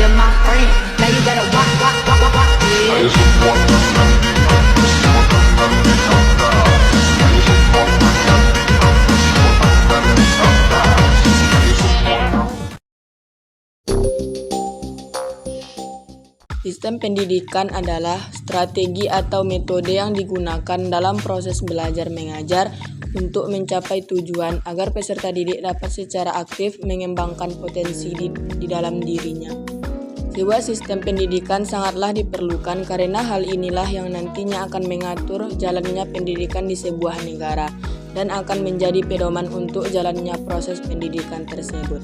you're my friend. Now you gotta walk, walk, walk, walk, walk, yeah. Sistem pendidikan adalah strategi atau metode yang digunakan dalam proses belajar mengajar untuk mencapai tujuan agar peserta didik dapat secara aktif mengembangkan potensi di dalam dirinya. Sebuah sistem pendidikan sangatlah diperlukan karena hal inilah yang nantinya akan mengatur jalannya pendidikan di sebuah negara dan akan menjadi pedoman untuk jalannya proses pendidikan tersebut.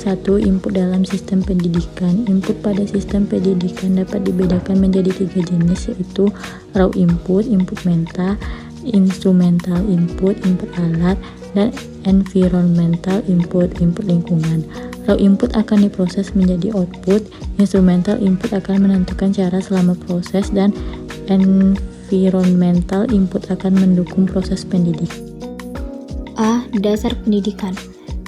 1. Input dalam sistem pendidikan. Input pada sistem pendidikan dapat dibedakan menjadi 3 jenis, yaitu raw input, input meta, instrumental input, input alat, dan environmental input, input lingkungan. Raw input akan diproses menjadi output, instrumental input akan menentukan cara selama proses, dan environmental input akan mendukung proses pendidikan. A. Dasar pendidikan.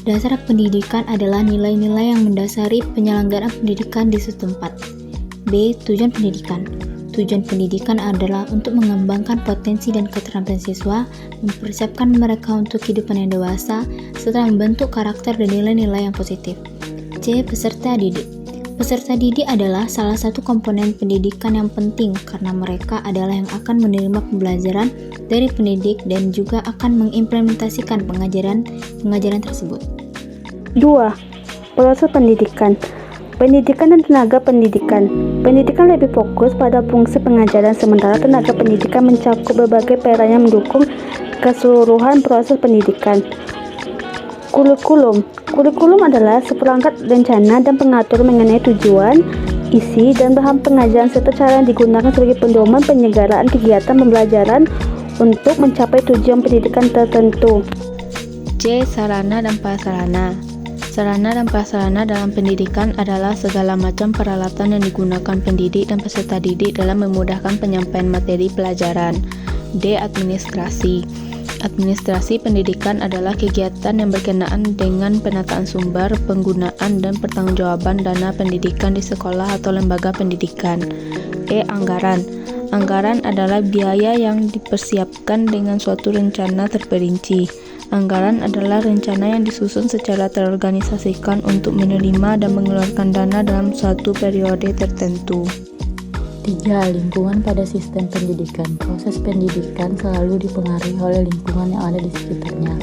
Dasar pendidikan adalah nilai-nilai yang mendasari penyelenggaraan pendidikan di suatu tempat. B. Tujuan pendidikan. Tujuan pendidikan adalah untuk mengembangkan potensi dan keterampilan siswa, mempersiapkan mereka untuk kehidupan yang dewasa, serta membentuk karakter dan nilai-nilai yang positif. C. Peserta didik. Peserta didik adalah salah satu komponen pendidikan yang penting karena mereka adalah yang akan menerima pembelajaran dari pendidik dan juga akan mengimplementasikan pengajaran tersebut. 2. Proses pendidikan. Pendidikan dan tenaga pendidikan. Pendidikan lebih fokus pada fungsi pengajaran, sementara tenaga pendidikan mencakup berbagai peran yang mendukung keseluruhan proses pendidikan. Kurikulum. Kurikulum adalah seperangkat rencana dan pengatur mengenai tujuan, isi, dan bahan pengajaran serta cara yang digunakan sebagai pedoman penyelenggaraan kegiatan pembelajaran untuk mencapai tujuan pendidikan tertentu. C. Sarana dan prasarana. Sarana dan prasarana dalam pendidikan adalah segala macam peralatan yang digunakan pendidik dan peserta didik dalam memudahkan penyampaian materi pelajaran. D. Administrasi. Administrasi pendidikan adalah kegiatan yang berkenaan dengan penataan sumber, penggunaan, dan pertanggungjawaban dana pendidikan di sekolah atau lembaga pendidikan. E. Anggaran. Anggaran adalah biaya yang dipersiapkan dengan suatu rencana terperinci. Anggaran adalah rencana yang disusun secara terorganisasikan untuk menerima dan mengeluarkan dana dalam suatu periode tertentu. 3. Lingkungan pada sistem pendidikan. Proses pendidikan selalu dipengaruhi oleh lingkungan yang ada di sekitarnya.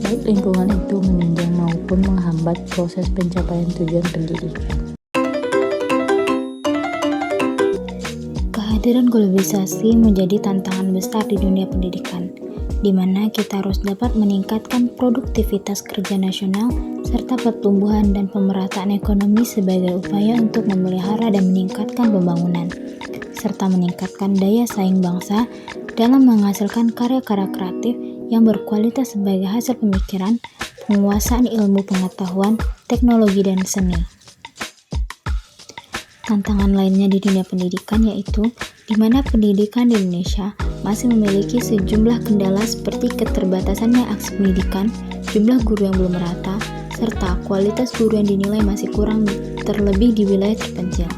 Baik lingkungan itu menunjang maupun menghambat proses pencapaian tujuan pendidikan. Kehadiran globalisasi menjadi tantangan besar di dunia pendidikan, di mana kita harus dapat meningkatkan produktivitas kerja nasional serta pertumbuhan dan pemerataan ekonomi sebagai upaya untuk memelihara dan meningkatkan pembangunan, serta meningkatkan daya saing bangsa dalam menghasilkan karya-karya kreatif yang berkualitas sebagai hasil pemikiran, penguasaan ilmu pengetahuan, teknologi, dan seni. Tantangan lainnya di dunia pendidikan yaitu di mana pendidikan di Indonesia masih memiliki sejumlah kendala seperti keterbatasannya akses pendidikan, jumlah guru yang belum merata, serta kualitas guru yang dinilai masih kurang terlebih di wilayah terpencil.